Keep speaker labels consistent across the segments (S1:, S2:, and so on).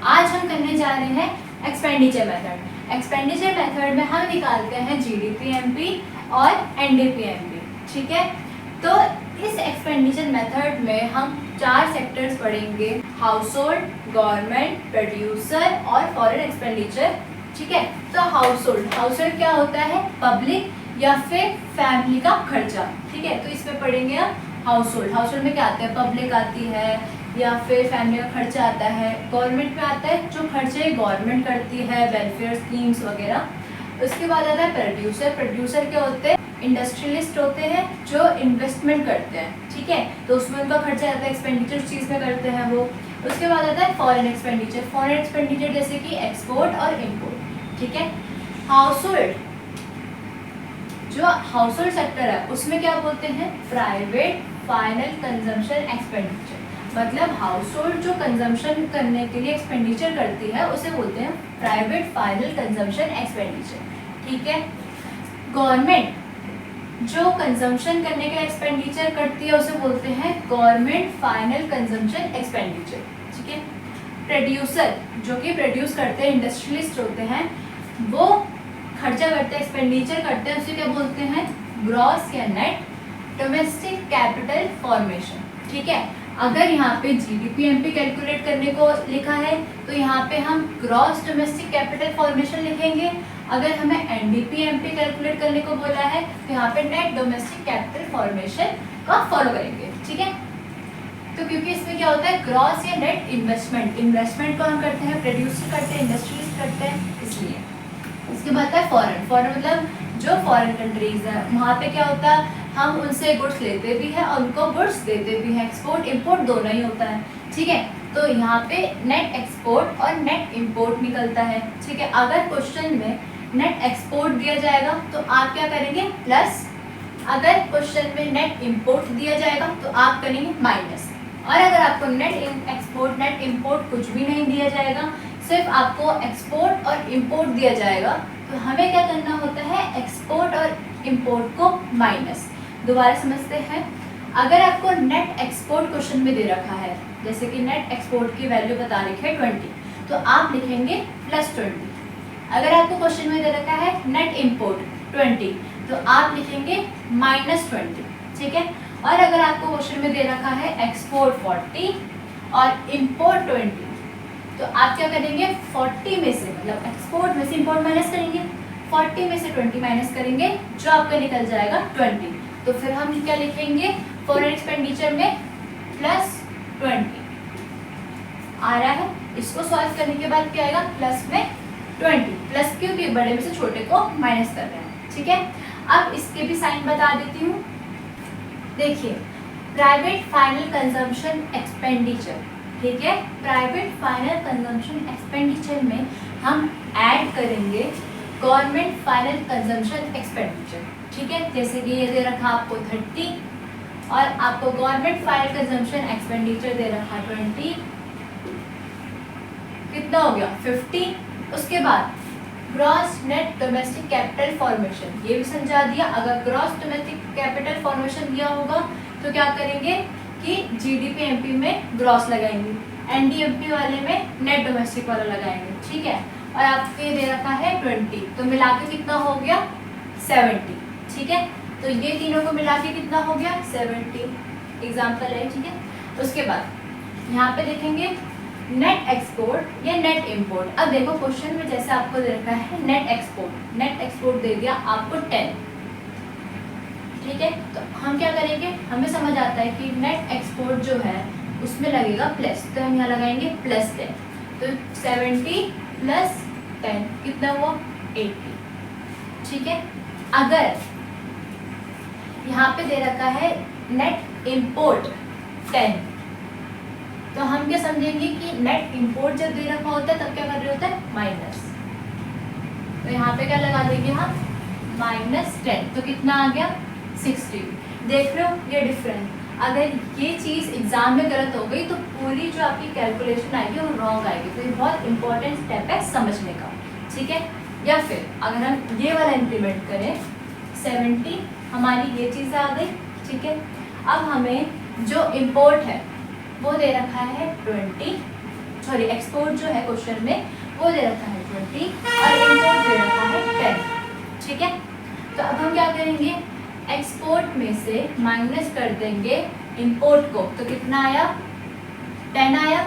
S1: आज हम करने जा रहे हैं एक्सपेंडिचर मेथड। एक्सपेंडिचर मेथड में हम निकालते हैं जीडीपीएमपी और एनडीपीएमपी। ठीक है, तो इस एक्सपेंडिचर मेथड में हम 4 सेक्टर्स पढ़ेंगे, हाउस होल्ड, गवर्नमेंट, प्रोड्यूसर और फॉरेन एक्सपेंडिचर। ठीक है, तो हाउस होल्ड क्या होता है? पब्लिक या फिर फैमिली का खर्चा। ठीक है, तो इसमें पढ़ेंगे हम हाउस होल्ड में क्या आता है? पब्लिक आती है या फिर फैमिली का खर्चा आता है। गवर्नमेंट में आता है जो खर्चे गवर्नमेंट करती है, वेलफेयर स्कीम्स वगैरह। उसके बाद आता है प्रोड्यूसर क्या होते हैं? इंडस्ट्रियलिस्ट होते हैं जो इन्वेस्टमेंट करते हैं। ठीक है, तो उसमें उनका खर्चा आता है, एक्सपेंडिचर उस चीज़ में करते हैं वो। उसके बाद आता है फॉरेन एक्सपेंडिचर जैसे कि एक्सपोर्ट और इम्पोर्ट। ठीक है, जो हाउस होल्ड सेक्टर है उसमें क्या बोलते हैं? Private final consumption expenditure. मतलब हाउस होल्ड जो कंजम्पशन करने के लिए एक्सपेंडिचर करती है उसे बोलते हैं प्राइवेट फाइनल कंजम्पशन एक्सपेंडिचर। ठीक है, गवर्नमेंट जो कंजम्पशन करने के लिए एक्सपेंडिचर करती है उसे बोलते हैं गवर्नमेंट फाइनल कंजम्पशन एक्सपेंडिचर। ठीक है, प्रोड्यूसर जो कि प्रोड्यूस करते हैं, इंडस्ट्रियलिस्ट होते हैं, वो खर्चा करते हैं, एक्सपेंडिचर करते हैं, उसे क्या बोलते हैं? ग्रॉस या नेट डोमेस्टिक कैपिटल फॉर्मेशन। ठीक है, अगर यहाँ पे जीडीपीएमपी कैलकुलेट करने को लिखा है तो यहाँ पे हम ग्रॉस डोमेस्टिक कैपिटल फॉर्मेशन लिखेंगे। अगर हमें एनडीपीएमपी कैलकुलेट करने को बोला है तो यहाँ पे नेट डोमेस्टिक कैपिटल फॉर्मेशन का फॉलो करेंगे। ठीक है, तो क्योंकि इसमें क्या होता है? ग्रॉस या नेट इन्वेस्टमेंट को हम करते हैं, प्रोड्यूसर करते हैं, इंडस्ट्रीज करते हैं, इसलिए। इसके बाद है फॉरेन मतलब जो फॉरेन कंट्रीज है वहाँ पे क्या होता है? हम उनसे गुड्स लेते भी हैं और उनको गुड्स देते भी हैं, एक्सपोर्ट इम्पोर्ट दोनों ही होता है। ठीक है, तो यहाँ पे नेट एक्सपोर्ट और नेट इम्पोर्ट निकलता है। ठीक है, अगर क्वेश्चन में नेट एक्सपोर्ट दिया जाएगा तो आप क्या करेंगे? प्लस। अगर क्वेश्चन में नेट इम्पोर्ट दिया जाएगा तो आप करेंगे माइनस। और अगर आपको नेट एक्सपोर्ट नेट इम्पोर्ट कुछ भी नहीं दिया जाएगा, सिर्फ आपको एक्सपोर्ट और इम्पोर्ट दिया जाएगा, तो हमें क्या करना होता है? एक्सपोर्ट और इम्पोर्ट को माइनस। दोबारा समझते हैं, अगर आपको नेट एक्सपोर्ट क्वेश्चन में दे रखा है, जैसे कि नेट एक्सपोर्ट की वैल्यू बता रखी है 20, तो आप लिखेंगे +20। अगर आपको क्वेश्चन में दे रखा है नेट इम्पोर्ट 20, तो आप लिखेंगे -20। ठीक है, और अगर आपको क्वेश्चन में दे रखा है एक्सपोर्ट 40 और इम्पोर्ट 20, तो आप क्या करेंगे? 40 में से मतलब एक्सपोर्ट में से इम्पोर्ट माइनस करेंगे, 40 में से 20 माइनस करेंगे, जो आपका निकल जाएगा 20। तो फिर हम क्या लिखेंगे? फॉरेन एक्सपेंडिचर में +20 आ रहा है। इसको सॉल्व करने के बाद क्या आएगा? प्लस में 20, प्लस क्योंकि बड़े में से छोटे को माइनस कर रहे हैं। ठीक है, अब इसके भी साइन बता देती हूँ। देखिए, प्राइवेट फाइनल कंजम्पशन एक्सपेंडिचर। ठीक है, प्राइवेट फाइनल कंजम्पशन एक्सपेंडिचर में हम ऐड करेंगे गवर्नमेंट फाइनल कंजम्पशन एक्सपेंडिचर। ठीक है, जैसे कि ये दे रखा आपको 30 और आपको गवर्नमेंट फाइनल कंजम्पशन एक्सपेंडिचर दे रखा 20, कितना हो गया? 50। उसके बाद gross net domestic capital formation, ये भी समझा दिया। अगर ग्रॉस डोमेस्टिक कैपिटल फॉर्मेशन दिया होगा तो क्या करेंगे कि जीडीपीएमपी में ग्रॉस लगाएंगे, एनडीएमपी वाले में नेट डोमेस्टिक वाला लगाएंगे। ठीक है, और आपको ये दे रखा है 20, तो मिला के कितना हो गया? 70। ठीक है, तो ये तीनों को मिला के कितना हो गया? 70 एग्जाम्पल है। ठीक है, उसके बाद यहाँ पे देखेंगे नेट एक्सपोर्ट या नेट इम्पोर्ट। अब देखो क्वेश्चन में जैसे आपको दे रखा है नेट एक्सपोर्ट दे दिया आपको 10। ठीक है, तो हम क्या करेंगे? हमें समझ आता है कि नेट एक्सपोर्ट जो है उसमें लगेगा प्लस, तो हम यहाँ लगाएंगे +10। तो 70 + 10 कितना हुआ? 80। ठीक है, अगर यहाँ पे दे रखा है नेट इम्पोर्ट 10, तो हम क्या समझेंगे कि नेट इम्पोर्ट जब दे रखा होता है तब क्या कर रहे होता है? माइनस। तो यहाँ पे क्या लगा देंगे हम? -10, तो कितना आ गया? 60। देख रहे हो ये डिफरेंस? अगर ये चीज़ एग्जाम में गलत हो गई तो पूरी जो आपकी कैलकुलेशन आएगी वो रॉन्ग आएगी। तो ये बहुत इंपॉर्टेंट स्टेप है समझने का। ठीक है, या फिर अगर हम ये वाला इम्प्लीमेंट करें 70, हमारी ये चीज़ आ गई। ठीक है, अब हमें जो इम्पोर्ट है वो दे रखा है 20 सॉरी एक्सपोर्ट जो है क्वेश्चन में वो दे रखा है 20 और इम्पोर्ट दे रखा है 10। ठीक है, तो अब हम क्या करेंगे, एक्सपोर्ट में से माइनस कर देंगे इम्पोर्ट को, तो कितना आया 10 आया।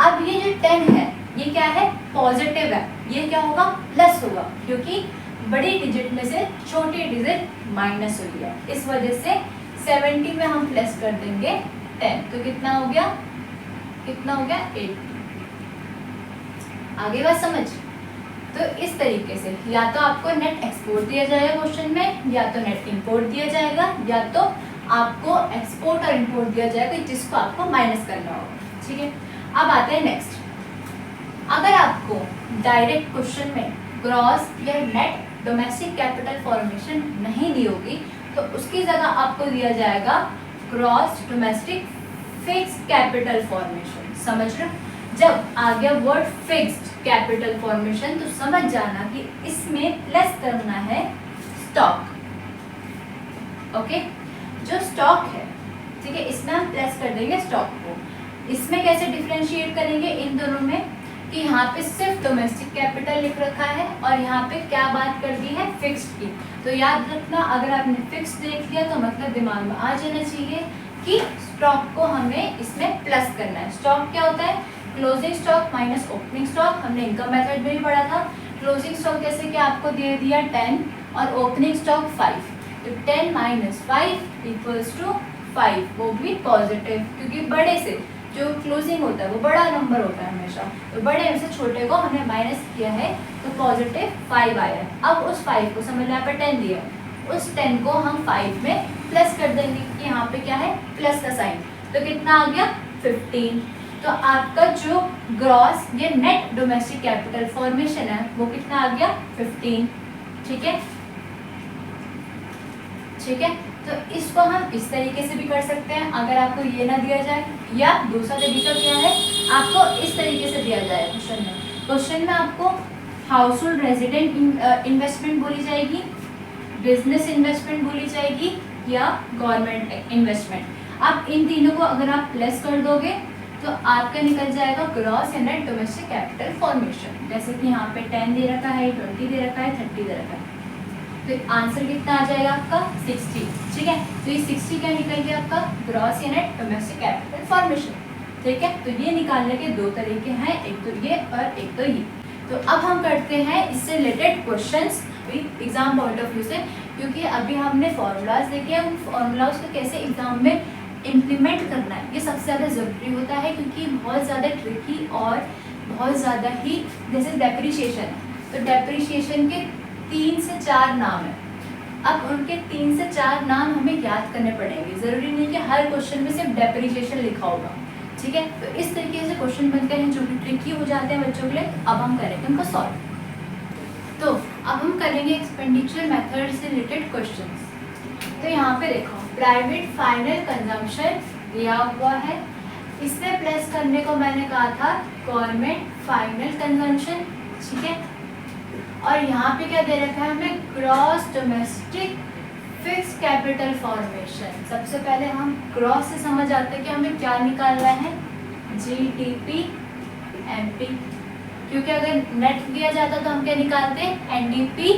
S1: अब ये जो 10 है ये क्या है, पॉजिटिव है, ये क्या होगा, प्लस होगा, क्योंकि बड़ी डिजिट में से छोटी डिजिट माइनस हुई है, इस वजह से 70 में हम प्लस कर देंगे 10, तो कितना हो गया, कितना हो गया 80। आगे बात समझ। तो इस तरीके से या तो आपको नेट एक्सपोर्ट दिया जाएगा क्वेश्चन में, या तो नेट इंपोर्ट दिया जाएगा, या तो आपको एक्सपोर्ट और इंपोर्ट दिया जाएगा जिसको आपको माइनस करना होगा। ठीक है, अब आते हैं नेक्स्ट। अगर आपको डायरेक्ट क्वेश्चन में ग्रॉस या नेट डोमेस्टिक कैपिटल फॉर्मेशन नहीं दी होगी तो उसकी जगह आपको दिया जाएगा gross domestic fixed capital formation. समझ रहे हो, जब आ गया वर्ड फिक्स्ड कैपिटल फॉर्मेशन तो समझ जाना कि इसमें प्लस करना है स्टॉक। ओके, जो स्टॉक है, ठीक है, इसमें हम प्लस कर देंगे स्टॉक को। इसमें कैसे डिफरेंशिएट करेंगे इन दोनों में, कि यहाँ पे सिर्फ डोमेस्टिक कैपिटल लिख रखा है और यहाँ पे क्या बात कर दी है, फिक्स्ड की। तो याद रखना, अगर आपने फिक्स्ड देख लिया तो मतलब दिमाग में आ जाना चाहिए कि स्टॉक को हमें इसमें प्लस करना है। स्टॉक क्या होता है, closing stock minus opening stock, हमने इनकम मेथड में भी पढ़ा था। क्लोजिंग स्टॉक जैसे कि आपको दे दिया 10 और ओपनिंग स्टॉक 5, तो 10 माइनस 5 इक्वल्स टू 5, वो भी पॉजिटिव, क्योंकि बड़े से जो क्लोजिंग होता है वो बड़ा नंबर होता है हमेशा, तो बड़े में से छोटे को हमने माइनस किया है तो पॉजिटिव 5 आया है। अब उस 5 को समझ लो यहाँ पर 10 दिया, उस 10 को हम 5 में प्लस कर देंगे कि यहाँ पे क्या है, प्लस का साइन, तो कितना आ गया 15। तो आपका जो ग्रॉस ये नेट डोमेस्टिक कैपिटल फॉर्मेशन है वो कितना आ गया 15। ठीक है, ठीक है, तो इसको हम इस तरीके से भी कर सकते हैं अगर आपको ये ना दिया जाए, या दूसरा तरीका क्या है, आपको इस तरीके से दिया जाए क्वेश्चन में। क्वेश्चन में आपको हाउस होल्ड रेजिडेंट इन्वेस्टमेंट बोली जाएगी, बिजनेस इन्वेस्टमेंट बोली जाएगी, या गवर्नमेंट इन्वेस्टमेंट। अब इन तीनों को अगर आप प्लस कर दोगे तो आपका निकल जाएगा ग्रॉस या नेट डोमेस्टिक कैपिटल फॉर्मेशन। जैसे कि यहाँ पे 10 दे रखा है, 20 दे रखा है, 30 दे रखा है, तो आंसर कितना आ जाएगा आपका 60। ठीक है, तो ये 60 क्या निकल गया आपका ग्रॉस या नेट डोमेस्टिक कैपिटल फॉर्मेशन। ठीक है, तो ये निकालने के दो तरीके हैं, एक तो ये और एक तो ये। तो अब हम करते हैं इससे related questions exam point of view से, क्योंकि अभी हमने फॉर्मूलाज देखे हैं, उन फॉर्मूलाज को कैसे एग्जाम में इम्प्लीमेंट करना है ये सबसे ज़्यादा ज़रूरी होता है, क्योंकि बहुत ज़्यादा ट्रिकी और बहुत ज़्यादा ही, जैसे डेप्रिशिएशन, तो डेप्रिशिएशन के 3 से 4 नाम है। अब उनके 3 से 4 नाम हमें याद करने पड़ेंगे, ज़रूरी नहीं कि हर क्वेश्चन में सिर्फ डेप्रिशिएशन लिखा होगा। ठीक है, तो इस तरीके से क्वेश्चन बनते हैं जो कि ट्रिकी हो जाते हैं बच्चों के लिए। अब हम करेंगे उनको सॉल्व। तो अब हम करेंगे एक्सपेंडिचर मेथड से रिलेटेड क्वेश्चंस। तो यहाँ पे देखो प्राइवेट फाइनल कंजम्पशन दिया हुआ है, इसमें प्लस करने को मैंने कहा था गवर्नमेंट फाइनल कंजम्पशन। ठीक है, और यहाँ पे क्या दे रखा है हमें, gross domestic fixed capital formation. सबसे पहले हम ग्रॉस से समझ आते हैं कि हमें क्या निकालना है, जीडीपी एमपी, क्योंकि अगर नेट दिया जाता तो हम क्या निकालते हैं, एनडीपी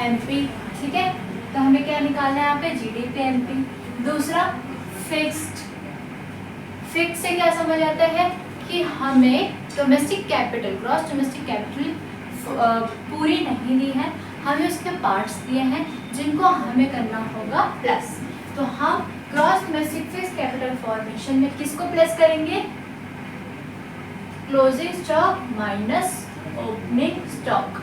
S1: एमपी। ठीक है, तो हमें क्या निकालना है यहाँ पे, जीडीपी एमपी। दूसरा फिक्स्ड, फिक्स से क्या समझ आता है कि हमें domestic capital, gross domestic capital पूरी नहीं दी है, हमें उसके पार्ट्स दिए हैं जिनको हमें करना होगा प्लस। तो हम gross domestic fixed capital formation में किसको प्लस करेंगे, closing stock minus opening stock.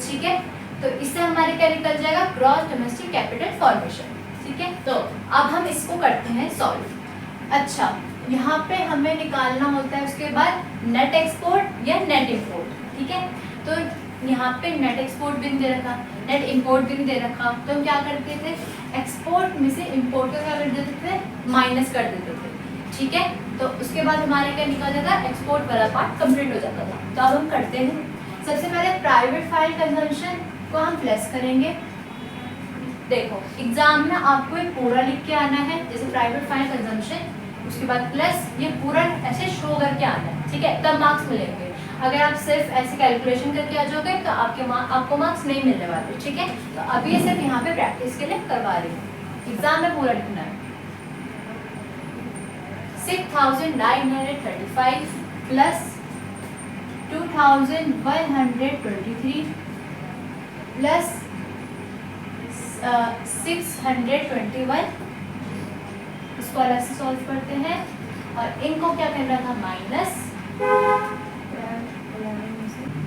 S1: ठीक है, तो इससे हमारे क्या निकल जाएगा, ग्रॉस डोमेस्टिक कैपिटल फॉर्मेशन। ठीक है, तो अब हम इसको करते हैं सॉल्व। अच्छा, यहाँ पे हमें निकालना होता है उसके बाद नेट एक्सपोर्ट या नेट इंपोर्ट। ठीक है, तो यहाँ पे नेट एक्सपोर्ट भी नहीं दे रखा, नेट इंपोर्ट भी नहीं दे रखा, तो हम क्या करते थे, एक्सपोर्ट में से इंपोर्ट को क्या कर देते थे, माइनस कर देते थे। ठीक है, तो उसके बाद हमारे क्या निकल जाता, एक्सपोर्ट वाला पार्ट कंप्लीट हो जाता था। तो अब हम करते हैं, सबसे पहले प्राइवेट फाइल कंजम्पशन को हम प्लस करेंगे। देखो एग्जाम में आपको एक पूरा लिख के आना है, जैसे प्राइवेट फाइल कंजम्पशन उसके बाद प्लस, ये पूरा ऐसे शो करके आना है, ठीक है, तब मार्क्स मिलेंगे। अगर आप सिर्फ ऐसे कैलकुलेशन करके आ जाओगे तो आपको मार्क्स नहीं मिलने वाले, ठीक है। तो अभी सिर्फ यहाँ पे प्रैक्टिस के लिए करवा रही हूँ, एग्जाम में पूरा लिखना है। 6,935 प्लस 2,123 प्लस 621, इसको अलग से सॉल्व करते हैं। और इनको क्या करना था, minus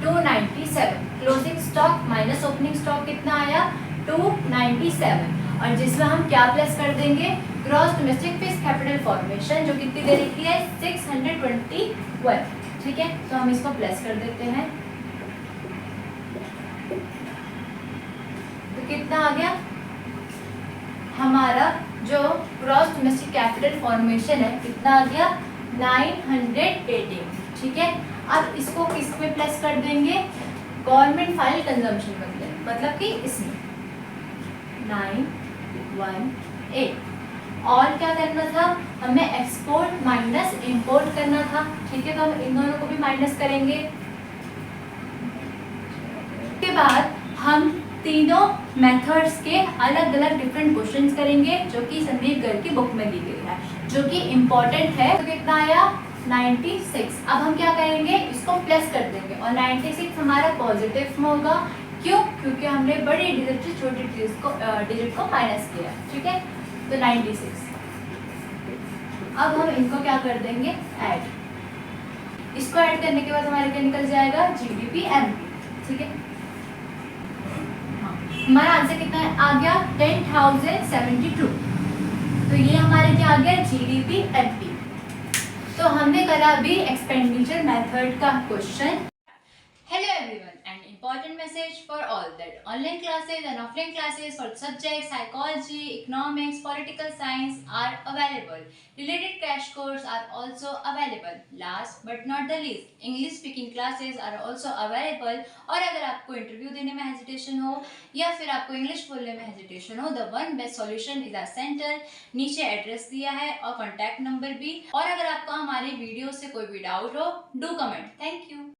S1: 297, closing stock minus opening stock कितना आया, 297। और जिसमें हम क्या प्लस कर देंगे, gross domestic fixed capital formation जो कितनी दे रखी है, 621, ठीक है। तो हम इसको प्लस कर देते हैं, तो कितना आ गया हमारा जो ग्रॉस डोमेस्टिक कैपिटल फॉर्मेशन है, कितना आ गया 918, ठीक है। अब इसको किस में प्लस कर देंगे, गवर्नमेंट फाइनल कंजम्पशन मतलब कि इसमें 918। और क्या करना था, हमें एक्सपोर्ट माइनस इंपोर्ट करना था, ठीक है। तो हम इन दोनों को भी माइनस करेंगे। के बाद हम तीनों मेथड्स के अलग अलग डिफरेंट क्वेश्चंस करेंगे जो कि संदीप गर्ग की बुक में दी गई है, जो कि इम्पोर्टेंट है। तो कितना आया 96। अब हम क्या करेंगे, इसको प्लस कर देंगे और 96 हमारा पॉजिटिव में होगा। क्यों, क्योंकि हमने बड़ी डिजिट से छोटी डिजिट को माइनस किया, ठीक है। तो 96। अब हम इनको क्या कर देंगे, ऐड। इसको ऐड करने के बाद हमारे क्या निकल जाएगा, जीडीपी एमपी, ठीक है। हमारा आंसर कितना है, आ गया 10,072। तो ये हमारे क्या आ गया, जीडीपी एमपी। तो हमने करा अभी एक्सपेंडिचर मेथड का question. Hello everyone, an important message for all that online classes and offline classes for subjects psychology, economics, political science are available. Related crash courses are also available. Last but not the least, English speaking classes are also available. और अगर आपको interview देने में hesitation हो या फिर आपको English बोलने में हेजिटेशन हो, the one best solution is our centre. नीचे एड्रेस दिया है और कॉन्टैक्ट नंबर भी। और अगर आपको हमारी वीडियो से कोई भी डाउट हो, डू कमेंट। Thank you.